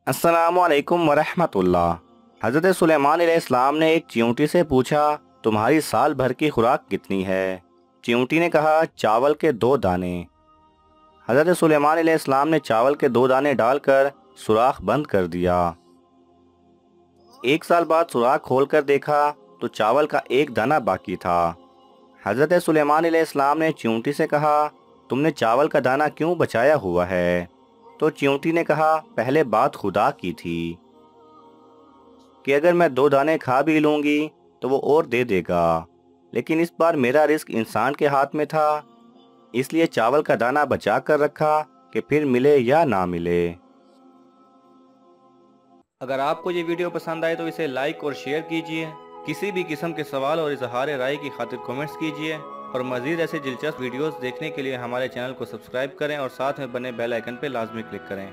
अस्सलामुअलैकुम वरहमतुल्लाह। हज़रत सुलेमान अलैहिस्सलाम ने एक चींटी से पूछा, तुम्हारी साल भर की खुराक कितनी है? चींटी ने कहा, चावल के 2 दाने। हज़रत सुलेमान अलैहिस्सलाम ने चावल के 2 दाने डालकर सुराख बंद कर दिया। 1 साल बाद सुराख खोलकर देखा तो चावल का 1 दाना बाकी था। हज़रत सुलेमान अलैहिस्सलाम ने चींटी से कहा, तुमने चावल का दाना क्यों बचाया हुआ है? तो चींटी ने कहा, पहले बात खुदा की थी कि अगर मैं 2 दाने खा भी लूँगी तो वो और दे देगा, लेकिन इस बार मेरा रिस्क इंसान के हाथ में था, इसलिए चावल का दाना बचा कर रखा कि फिर मिले या ना मिले। अगर आपको ये वीडियो पसंद आए तो इसे लाइक और शेयर कीजिए। किसी भी किस्म के सवाल और इजहार राय की खातिर कमेंट्स कीजिए और मज़ीद ऐसे दिलचस्प वीडियोस देखने के लिए हमारे चैनल को सब्सक्राइब करें और साथ में बने बेल आइकन पर लाजमी क्लिक करें।